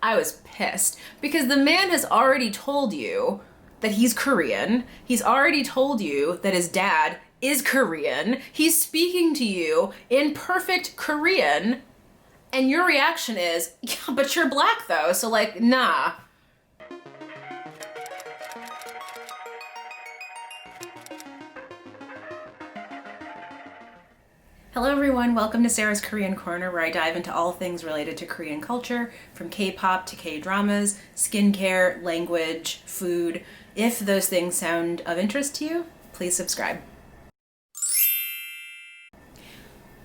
I was pissed because the man has already told you that he's Korean. He's already told you that his dad is Korean. He's speaking to you in perfect Korean, and your reaction is, yeah, but you're black though, so like, nah. Hello everyone, welcome to Sarah's Korean Corner, where I dive into all things related to Korean culture, from K-pop to K-dramas, skincare, language, food. If those things sound of interest to you, please subscribe.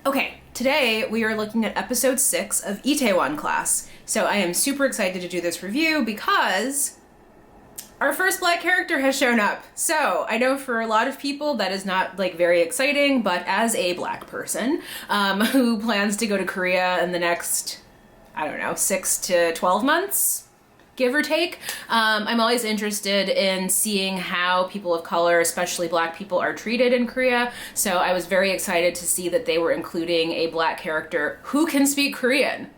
Okay, today we are looking at episode 6 of Itaewon Class. So I am super excited to do this review because our first black character has shown up. So I know for a lot of people that is not like very exciting, but as a black person who plans to go to Korea in the next, I don't know, 6 to 12 months, give or take, I'm always interested in seeing how people of color, especially black people, are treated in Korea. So I was very excited to see that they were including a black character who can speak Korean.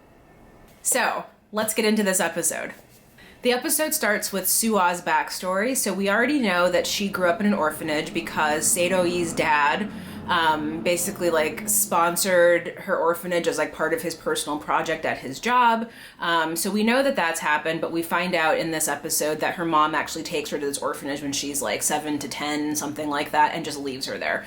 So let's get into this episode. The episode starts with Soo Ah's backstory. So we already know that she grew up in an orphanage because Saeroyi's dad basically like sponsored her orphanage as like part of his personal project at his job. So we know that that's happened, but we find out in this episode that her mom actually takes her to this orphanage when she's like 7 to 10, something like that, and just leaves her there.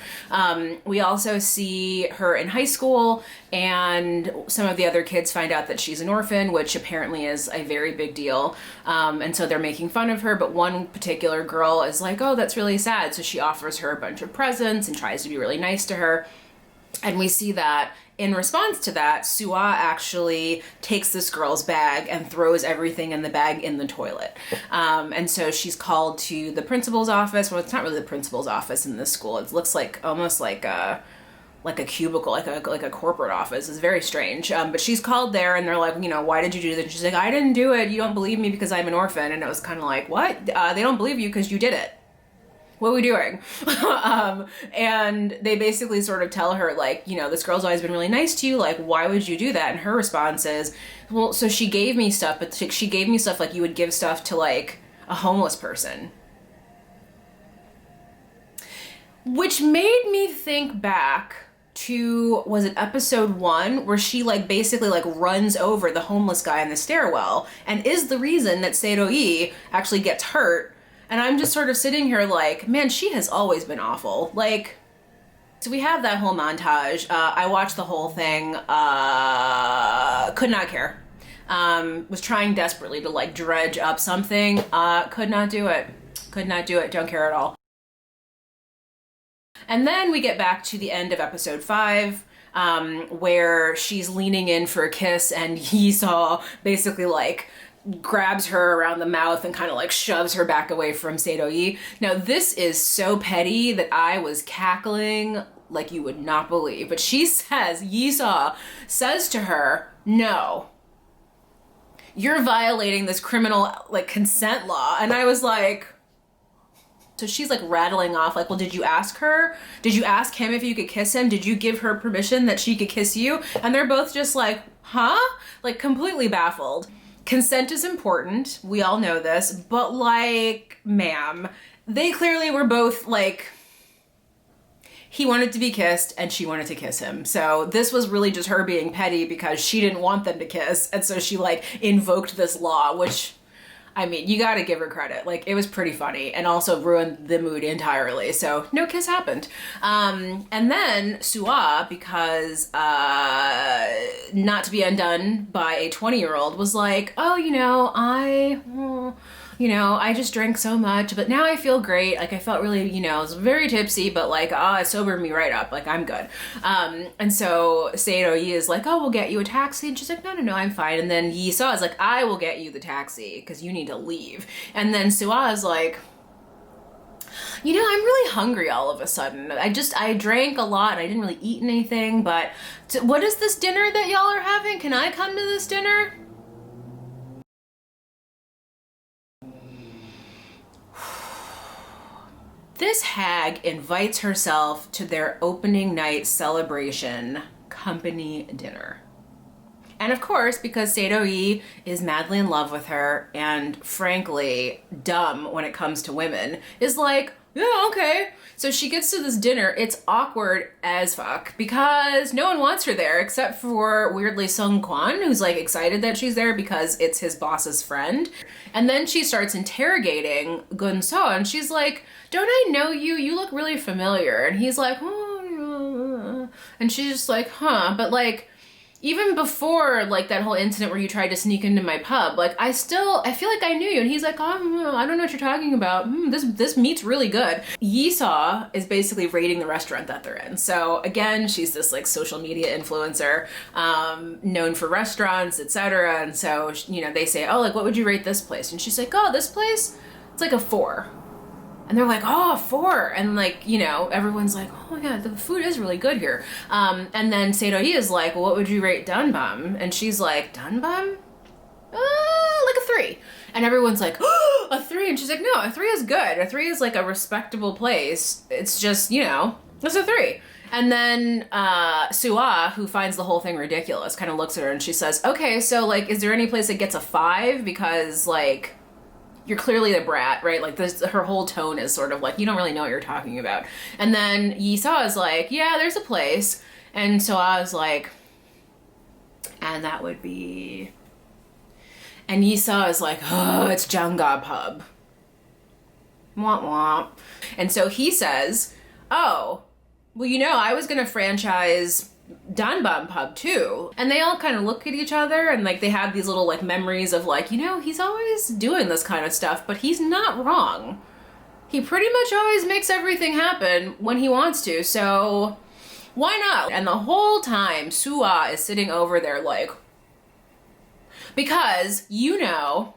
We also see her in high school, and some of the other kids find out that she's an orphan, which apparently is a very big deal. And so they're making fun of her, but one particular girl is like, oh, that's really sad. So she offers her a bunch of presents and tries to be really nice to her. And we see that in response to that, Soo Ah actually takes this girl's bag and throws everything in the bag in the toilet. And so she's called to the principal's office. Well, it's not really the principal's office in this school. It looks like almost like a cubicle, like a corporate office. It's very strange. But she's called there and they're like, you know, why did you do this? And she's like, I didn't do it. You don't believe me because I'm an orphan. And it was kind of like, what? They don't believe you because you did it. What are we doing? And they basically sort of tell her, like, you know, this girl's always been really nice to you. Like, why would you do that? And her response is, well, so she gave me stuff, but she gave me stuff like you would give stuff to like a homeless person. Which made me think back to, was it episode 1, where she like basically like runs over the homeless guy in the stairwell and is the reason that Saeroyi actually gets hurt. And I'm just sort of sitting here like, man, she has always been awful. Like, so we have that whole montage. I watched the whole thing, could not care. Was trying desperately to like dredge up something, could not do it. Could not do it, don't care at all. And then we get back to the end of episode 5, where she's leaning in for a kiss and Yi-saw basically like grabs her around the mouth and kind of like shoves her back away from Saeroyi. Now this is so petty that I was cackling like you would not believe. But she says, Yi-saw says to her, no, you're violating this criminal like consent law. And I was like, so she's like rattling off like, well, did you ask her? Did you ask him if you could kiss him? Did you give her permission that she could kiss you? And they're both just like, huh? Like completely baffled. Consent is important. We all know this, but like, ma'am, they clearly were both like, he wanted to be kissed and she wanted to kiss him. So this was really just her being petty because she didn't want them to kiss. And so she like invoked this law, which, I mean, you gotta give her credit. Like, it was pretty funny and also ruined the mood entirely. So no kiss happened. And then Soo Ah, because not to be undone by a 20-year-old, was like, oh, I just drank so much, but now I feel great. Like, I felt really, I was very tipsy, but like, it sobered me right up. Like, I'm good. And so Saeroyi is like, oh, we'll get you a taxi. And she's like, no, I'm fine. And then Yi-saw is like, I will get you the taxi because you need to leave. And then Soo Ah is like, I'm really hungry all of a sudden. I drank a lot and I didn't really eat anything, but what is this dinner that y'all are having? Can I come to this dinner? This hag invites herself to their opening night celebration company dinner. And of course, because Saeroyi is madly in love with her and frankly dumb when it comes to women, is like, yeah, okay. So she gets to this dinner. It's awkward as fuck because no one wants her there except for weirdly Sung Kwan, who's like excited that she's there because it's his boss's friend. And then she starts interrogating Geun-so and she's like, don't I know you? You look really familiar. And he's like, oh, and she's just like, huh. But like, even before like that whole incident where you tried to sneak into my pub, like I feel like I knew you. And he's like, oh, I don't know what you're talking about. This meat's really good. Soo is basically rating the restaurant that they're in. So again, she's this like social media influencer, known for restaurants, etc. And so, you know, they say, oh, like what would you rate this place? And she's like, oh, this place, it's like a 4. And they're like, oh, 4. And like, you know, everyone's like, oh yeah, the food is really good here. And then Saeroyi is like, well, what would you rate Danbam? And she's like, Danbam? Like a 3. And everyone's like, oh, a 3. And she's like, no, a 3 is good. A 3 is like a respectable place. It's just, you know, it's a 3. And then Soo Ah, who finds the whole thing ridiculous, kind of looks at her and she says, okay, so like, is there any place that gets a 5? Because like, you're clearly a brat, right? Like this, her whole tone is sort of like, you don't really know what you're talking about. And then Soo is like, yeah, there's a place. And Soo is like, and that would be, and Soo is like, oh, it's Danbam Pub. Womp womp. And so he says, oh, well, you know, I was gonna franchise Danbam Pub too. And they all kind of look at each other and like they have these little like memories of like, you know, he's always doing this kind of stuff, but he's not wrong. He pretty much always makes everything happen when he wants to, so why not? And the whole time Soo Ah is sitting over there like, because, you know,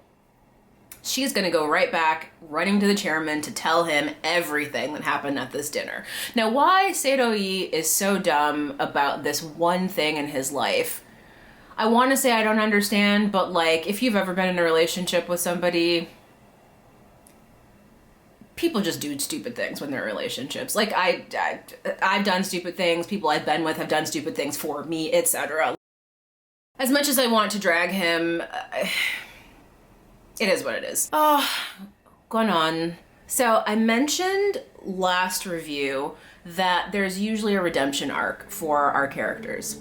she's gonna go right back running to the chairman to tell him everything that happened at this dinner. Now, why Saeroyi is so dumb about this one thing in his life, I want to say I don't understand, but like, if you've ever been in a relationship with somebody, people just do stupid things when they're in relationships. Like I've done stupid things, people I've been with have done stupid things for me, etc. As much as I want to drag him, it is what it is. Oh, going on. So I mentioned last review that there's usually a redemption arc for our characters.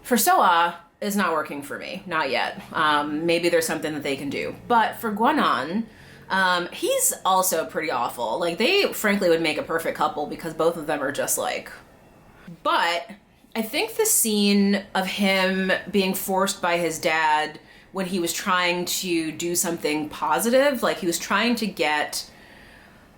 For Soo Ah, it's not working for me, not yet. Maybe there's something that they can do. But for Geun-won, he's also pretty awful. Like they frankly would make a perfect couple because both of them are just like, but I think the scene of him being forced by his dad when he was trying to do something positive, like he was trying to get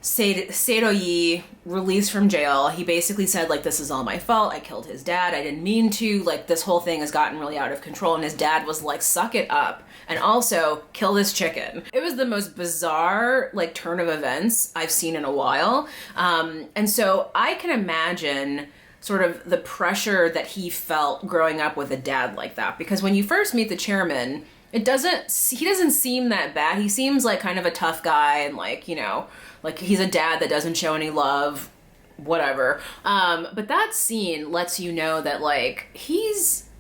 Saeroyi released from jail. He basically said like, this is all my fault, I killed his dad, I didn't mean to, like this whole thing has gotten really out of control, and his dad was like, suck it up and also kill this chicken. It was the most bizarre like turn of events I've seen in a while. And so I can imagine sort of the pressure that he felt growing up with a dad like that, because when you first meet the chairman, he doesn't seem that bad. He seems like kind of a tough guy and like, you know, like he's a dad that doesn't show any love, whatever. But that scene lets you know that like, he's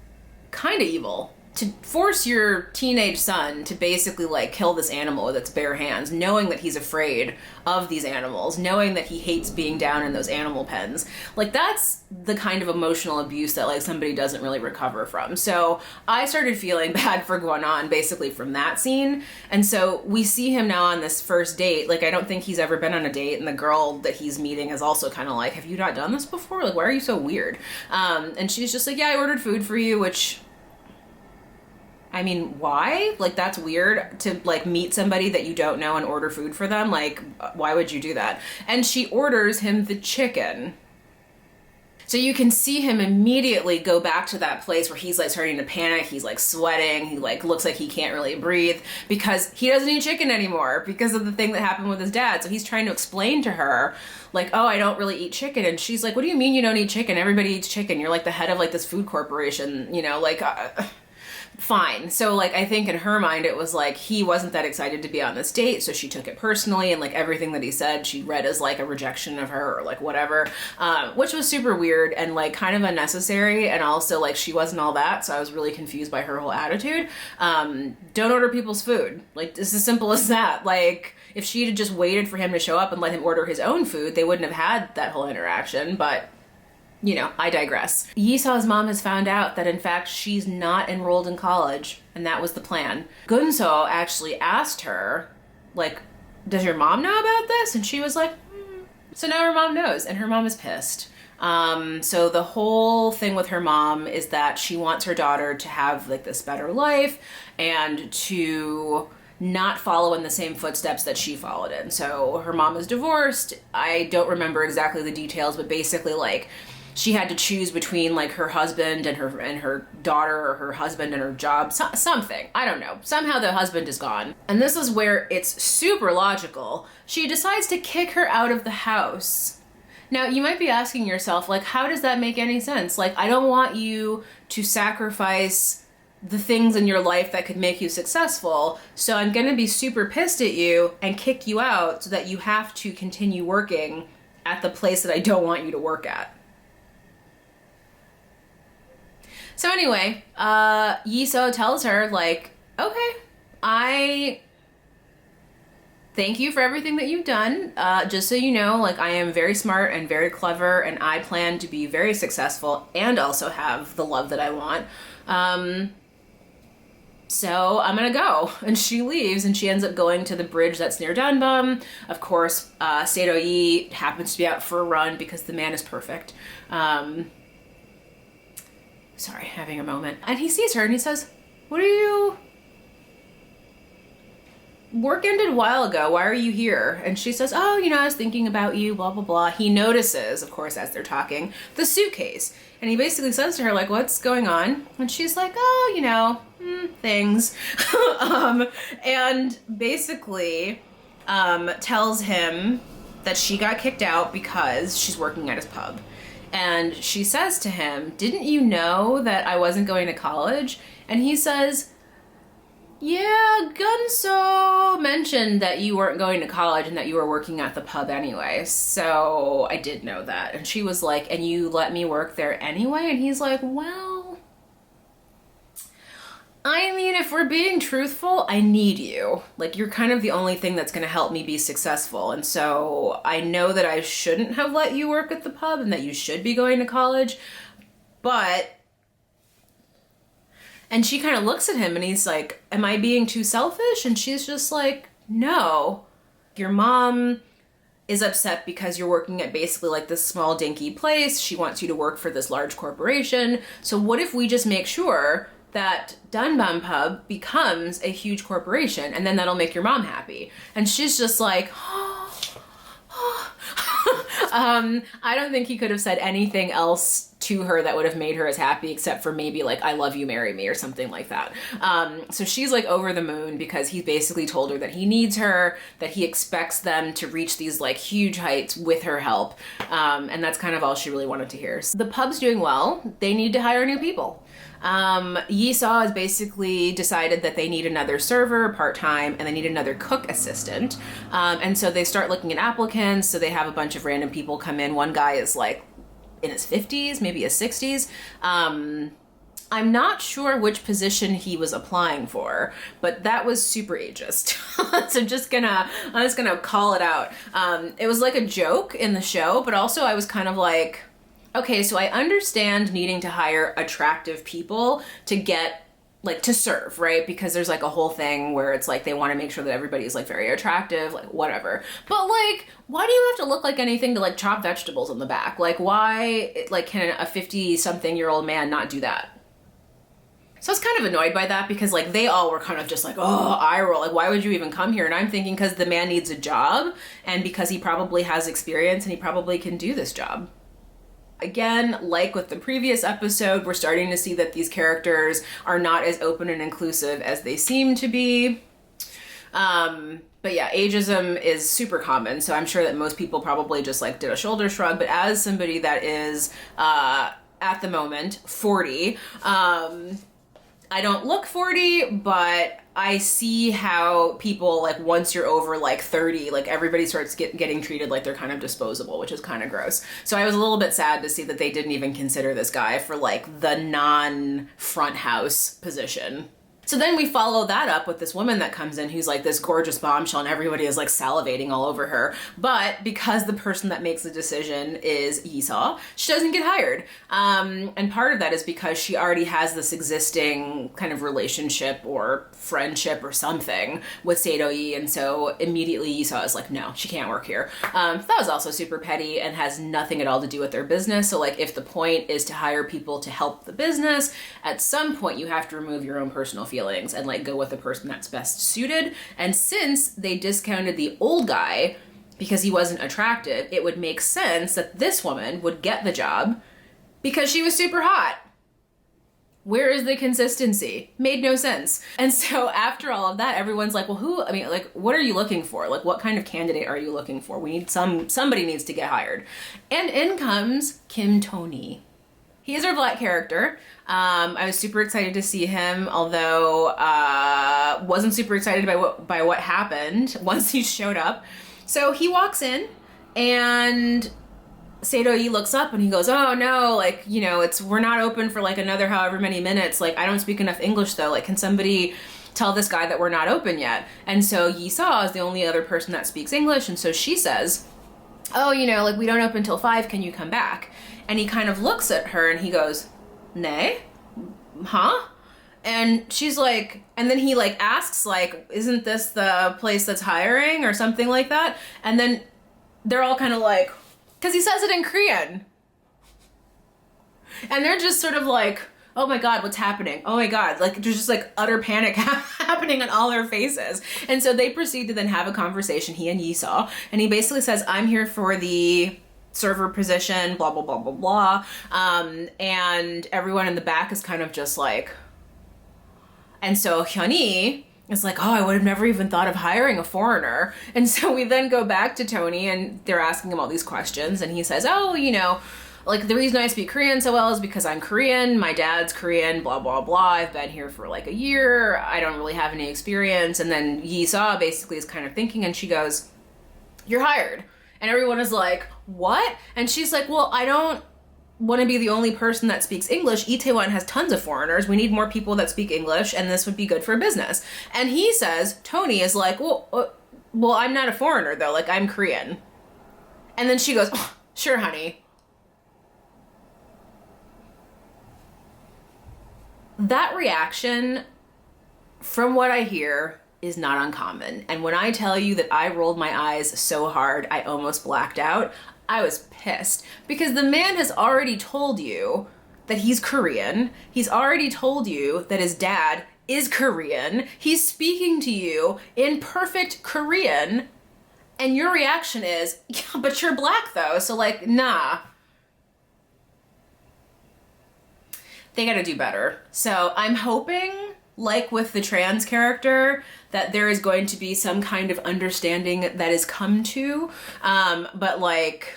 kind of evil. To force your teenage son to basically like kill this animal with its bare hands, knowing that he's afraid of these animals, knowing that he hates being down in those animal pens, like that's the kind of emotional abuse that like somebody doesn't really recover from. So I started feeling bad for Geun-won basically from that scene. And so we see him now on this first date. Like I don't think he's ever been on a date, and the girl that he's meeting is also kind of like, have you not done this before? Like, why are you so weird? And she's just like, yeah, I ordered food for you, which, I mean, why? Like, that's weird to, like, meet somebody that you don't know and order food for them. Like, why would you do that? And she orders him the chicken. So you can see him immediately go back to that place where he's, like, starting to panic. He's, like, sweating. He, like, looks like he can't really breathe because he doesn't eat chicken anymore because of the thing that happened with his dad. So he's trying to explain to her, like, oh, I don't really eat chicken. And she's like, what do you mean you don't eat chicken? Everybody eats chicken. You're, like, the head of, like, this food corporation, you know, like... fine. So like, I think in her mind, it was like, he wasn't that excited to be on this date. So she took it personally. And like everything that he said, she read as like a rejection of her or like whatever, which was super weird and like kind of unnecessary. And also like, she wasn't all that. So I was really confused by her whole attitude. Don't order people's food. Like, it's as simple as that. Like, if she had just waited for him to show up and let him order his own food, they wouldn't have had that whole interaction. But you know, I digress. Yi-seo's mom has found out that in fact she's not enrolled in college, and that was the plan. Geun-seo actually asked her, like, does your mom know about this? And she was like, So now her mom knows, and her mom is pissed. So the whole thing with her mom is that she wants her daughter to have like this better life and to not follow in the same footsteps that she followed in. So her mom is divorced. I don't remember exactly the details, but basically like, she had to choose between like her husband and her daughter, or her husband and her job, something. I don't know. Somehow the husband is gone. And this is where it's super logical. She decides to kick her out of the house. Now, you might be asking yourself, like, how does that make any sense? Like, I don't want you to sacrifice the things in your life that could make you successful, so I'm gonna be super pissed at you and kick you out so that you have to continue working at the place that I don't want you to work at. So anyway, Yi-seo tells her, like, okay, I thank you for everything that you've done. Just so you know, like, I am very smart and very clever, and I plan to be very successful and also have the love that I want. So I'm gonna go. And she leaves, and she ends up going to the bridge that's near Danbam. Of course, Saeroyi happens to be out for a run because the man is perfect. Sorry, having a moment. And he sees her and he says, what are you... Work ended a while ago. Why are you here? And she says, oh, you know, I was thinking about you, blah, blah, blah. He notices, of course, as they're talking, the suitcase. And he basically says to her, like, what's going on? And she's like, oh, you know, things. And basically tells him that she got kicked out because she's working at his pub. And she says to him, didn't you know that I wasn't going to college? And he says, yeah, Geun-seo mentioned that you weren't going to college and that you were working at the pub anyway. So I did know that. And she was like, and you let me work there anyway? And he's like, well, I mean, if we're being truthful, I need you. Like, you're kind of the only thing that's going to help me be successful. And so I know that I shouldn't have let you work at the pub and that you should be going to college. But... And she kind of looks at him and he's like, am I being too selfish? And she's just like, no. Your mom is upset because you're working at basically like this small dinky place. She wants you to work for this large corporation. So what if we just make sure that Danbam Pub becomes a huge corporation, and then that'll make your mom happy? And she's just like, I don't think he could have said anything else to her that would have made her as happy, except for maybe like, I love you, marry me, or something like that. So she's like over the moon because he basically told her that he needs her, that he expects them to reach these like huge heights with her help. And that's kind of all she really wanted to hear. So the pub's doing well. They need to hire new people. Yi-seo has basically decided that they need another server part-time and they need another cook assistant. And so they start looking at applicants. So they have a bunch of random people come in. One guy is like in his 50s, maybe his 60s. I'm not sure which position he was applying for, but that was super ageist. So I'm just gonna call it out. It was like a joke in the show, but also I was kind of like, okay, so I understand needing to hire attractive people to get, like, to serve, right? Because there's like a whole thing where it's like they want to make sure that everybody's like very attractive, like whatever. But like, why do you have to look like anything to like chop vegetables in the back? Like, why, like, can a 50-something-year-old man not do that? So I was kind of annoyed by that because like they all were kind of just like, oh, eye roll, like why would you even come here? And I'm thinking because the man needs a job and because he probably has experience and he probably can do this job. Again, like with the previous episode, we're starting to see that these characters are not as open and inclusive as they seem to be. But yeah, ageism is super common, so I'm sure that most people probably just like did a shoulder shrug, but as somebody that is, at the moment, 40, I don't look 40, but I see how people, like, once you're over like 30, like everybody starts getting treated like they're kind of disposable, which is kind of gross. So I was a little bit sad to see that they didn't even consider this guy for like the non-front house position. So then we follow that up with this woman that comes in who's like this gorgeous bombshell and everybody is like salivating all over her. But because the person that makes the decision is Yi-saw, she doesn't get hired. And part of that is because she already has this existing kind of relationship or friendship or something with Saeroyi. And so immediately Yi-saw is like, no, she can't work here. That was also super petty and has nothing at all to do with their business. So like if the point is to hire people to help the business, at some point you have to remove your own personal feelings and like go with the person that's best suited. And since they discounted the old guy because he wasn't attractive, it would make sense that this woman would get the job because she was super hot. Where is the consistency? Made no sense. And so after all of that, everyone's like, well, like, what are you looking for? Like, what kind of candidate are you looking for? We need somebody needs to get hired. And in comes Kim Tony. He is our black character. I was super excited to see him, although wasn't super excited by what happened once he showed up. So he walks in and Saeroyi looks up and he goes, oh no, like, you know, we're not open for like another however many minutes. Like, I don't speak enough English though. Like, can somebody tell this guy that we're not open yet? And so Yi-saw is the only other person that speaks English. And so she says, oh, you know, like we don't open till 5. Can you come back? And he kind of looks at her and he goes, nay, huh? And she's like, and then he like asks like, isn't this the place that's hiring or something like that? And then they're all kind of like, because he says it in Korean. And they're just sort of like, oh my God, what's happening? Oh my God. Like there's just like utter panic happening on all their faces. And so they proceed to then have a conversation, he and Yi-saw. And he basically says, I'm here for the server position, blah, blah, blah, blah, blah. And everyone in the back is kind of just like, and so Hyunhee is like, oh, I would have never even thought of hiring a foreigner. And so we then go back to Tony and they're asking him all these questions. And he says, oh, you know, like the reason I speak Korean so well is because I'm Korean. My dad's Korean, blah, blah, blah. I've been here for like a year. I don't really have any experience. And then Yi-saw basically is kind of thinking and she goes, you're hired. And everyone is like, what? And she's like, well, I don't want to be the only person that speaks English. Itaewon has tons of foreigners. We need more people that speak English, and this would be good for business. And he says, Tony is like, well, I'm not a foreigner though. Like I'm Korean. And then she goes, oh, sure, honey. That reaction, from what I hear, is not uncommon. And when I tell you that I rolled my eyes so hard, I almost blacked out, I was pissed because the man has already told you that he's Korean. He's already told you that his dad is Korean. He's speaking to you in perfect Korean. And your reaction is, yeah, but you're black though. So like, nah. They gotta do better. So I'm hoping, like with the trans character, that there is going to be some kind of understanding that is come to, but like,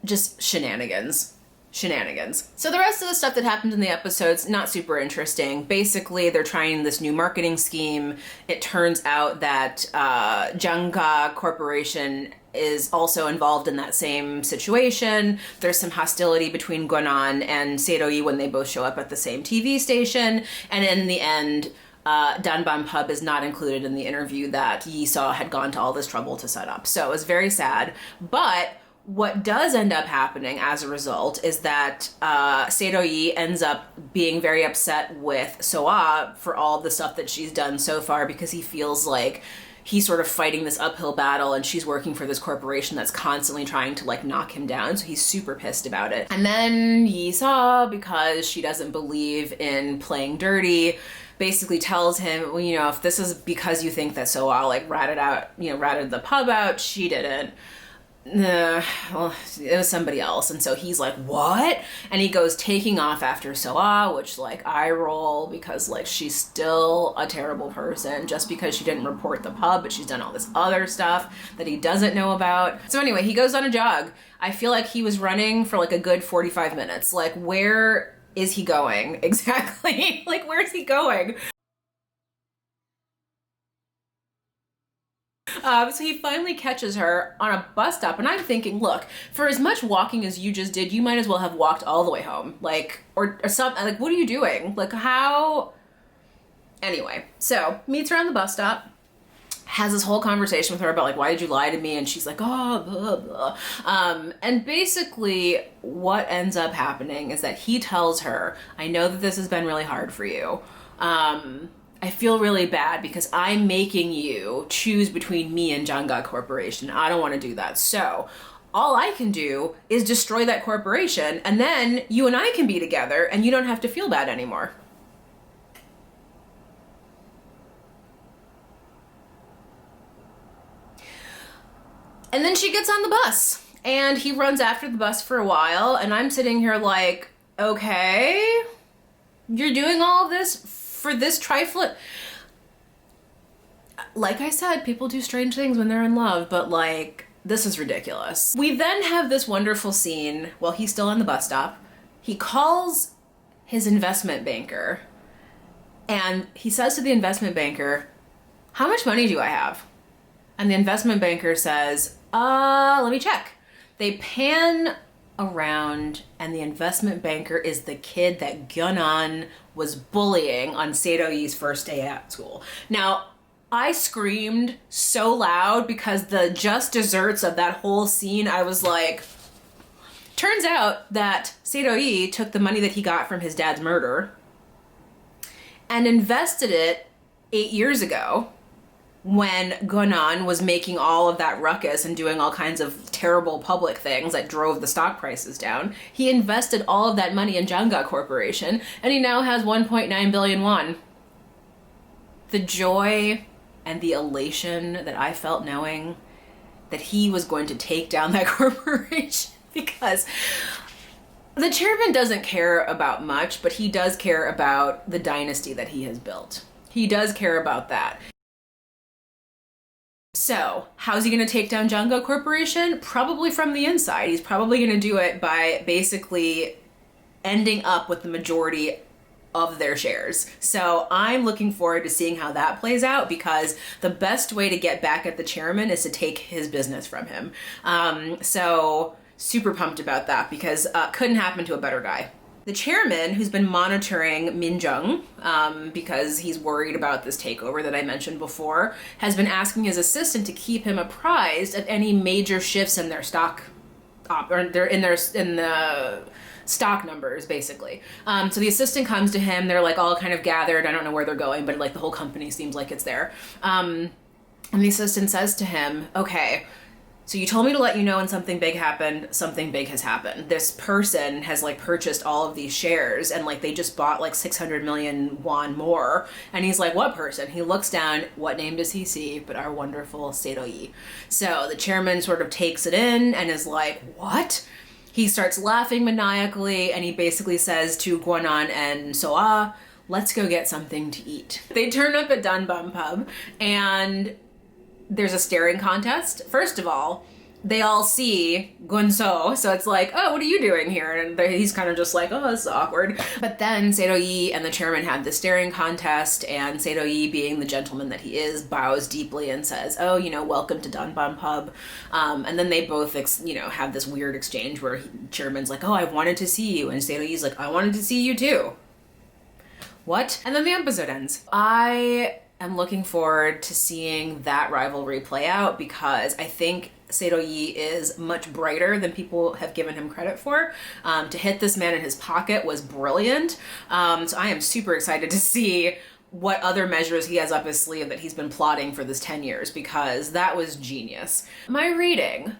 just shenanigans. So the rest of the stuff that happened in the episode's not super interesting. Basically, they're trying this new marketing scheme. It turns out that Jangga Corporation is also involved in that same situation. There's some hostility between Geun-won and Saeroyi when they both show up at the same TV station. And in the end, Danbam Pub is not included in the interview that Yi-saw had gone to all this trouble to set up. So it was very sad. But what does end up happening as a result is that Saeroyi ends up being very upset with Soo Ah for all the stuff that she's done so far because he feels like he's sort of fighting this uphill battle and she's working for this corporation that's constantly trying to like knock him down. So he's super pissed about it. And then Yi-saw, because she doesn't believe in playing dirty, basically tells him, well, you know, if this is because you think that Soo Ah like ratted the pub out, she didn't. Well, it was somebody else. And so he's like, what? And he goes taking off after Soo Ah, which like I roll because like she's still a terrible person just because she didn't report the pub, but she's done all this other stuff that he doesn't know about. So anyway, he goes on a jog. I feel like he was running for like a good 45 minutes. Like where is he going exactly? Like, where's he going? So he finally catches her on a bus stop, and I'm thinking, look, for as much walking as you just did, you might as well have walked all the way home. Like, or something, like, what are you doing? Like, how? Anyway, so meets her on the bus stop, has this whole conversation with her about, like, why did you lie to me? And she's like, oh, blah, blah. And basically what ends up happening is that he tells her, I know that this has been really hard for you. I feel really bad because I'm making you choose between me and Janga Corporation. I don't want to do that. So all I can do is destroy that corporation, and then you and I can be together and you don't have to feel bad anymore. And then she gets on the bus and he runs after the bus for a while, and I'm sitting here like, okay, you're doing all of this for this trifling. Like I said, people do strange things when they're in love, but like, this is ridiculous. We then have this wonderful scene while he's still on the bus stop. He calls his investment banker and he says to the investment banker, how much money do I have? And the investment banker says, let me check. They pan around and the investment banker is the kid that Geun-won was bullying on Saeroyi's first day at school. Now, I screamed so loud because the just desserts of that whole scene, I was like, turns out that Saeroyi took the money that he got from his dad's murder and invested it 8 years ago when Geun-won was making all of that ruckus and doing all kinds of terrible public things that drove the stock prices down. He invested all of that money in Janga Corporation, and he now has 1.9 billion won. The joy and the elation that I felt knowing that he was going to take down that corporation, because the chairman doesn't care about much, but he does care about the dynasty that he has built. He does care about that. So, how's he going to take down Janga Corporation? Probably from the inside. He's probably going to do it by basically ending up with the majority of their shares. So I'm looking forward to seeing how that plays out, because the best way to get back at the chairman is to take his business from him. So super pumped about that, because couldn't happen to a better guy. The chairman, who's been monitoring Min Jung, because he's worried about this takeover that I mentioned before, has been asking his assistant to keep him apprised of any major shifts in their stock, in the stock numbers, basically. So the assistant comes to him. They're like all kind of gathered. I don't know where they're going, but like the whole company seems like it's there. And the assistant says to him, "Okay, so you told me to let you know when something big happened. Something big has happened. This person has like purchased all of these shares, and like they just bought like 600 million won more." And he's like, "What person?" He looks down. What name does he see but our wonderful Saeroyi? So the chairman sort of takes it in and is like, "What?" He starts laughing maniacally, and he basically says to Geun-won and Soo Ah, "Let's go get something to eat." They turn up at Danbam Pub, and there's a staring contest. First of all, they all see Gun-so, so it's like, "Oh, what are you doing here?" And he's kind of just like, "Oh, this is awkward." But then Saeroyi and the chairman had the staring contest, and Saeroyi, being the gentleman that he is, bows deeply and says, "Oh, welcome to Danbam Pub." And then they both, have this weird exchange where chairman's like, "Oh, I wanted to see you," and Saeroyi's like, "I wanted to see you too." What? And then the episode ends. I'm looking forward to seeing that rivalry play out, because I think Saeroyi is much brighter than people have given him credit for. To hit this man in his pocket was brilliant. So I am super excited to see what other measures he has up his sleeve that he's been plotting for this 10 years, because that was genius. My rating,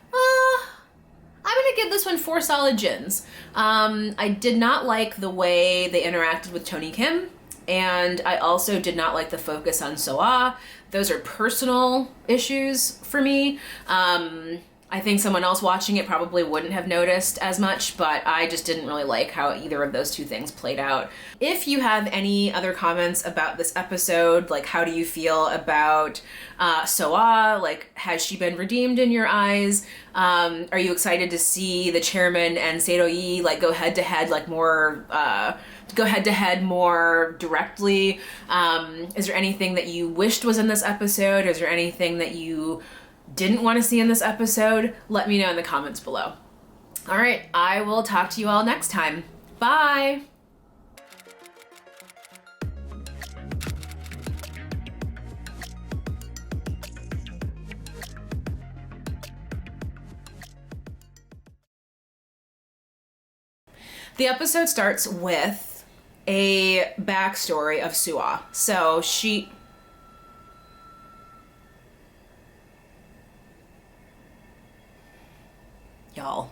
I'm gonna give this one 4 solid gins. I did not like the way they interacted with Tony Kim, and I also did not like the focus on Soo Ah. Those are personal issues for me. I I think someone else watching it probably wouldn't have noticed as much, but I just didn't really like how either of those two things played out. If you have any other comments about this episode, like how do you feel about Soo Ah? Like, has she been redeemed in your eyes? Are you excited to see the chairman and Saeroyi like go head to head more directly? Is there anything that you wished was in this episode? Is there anything that you didn't want to see in this episode? Let me know in the comments below. All right, I will talk to you all next time. Bye! The episode starts with a backstory of Soo Ah. So y'all,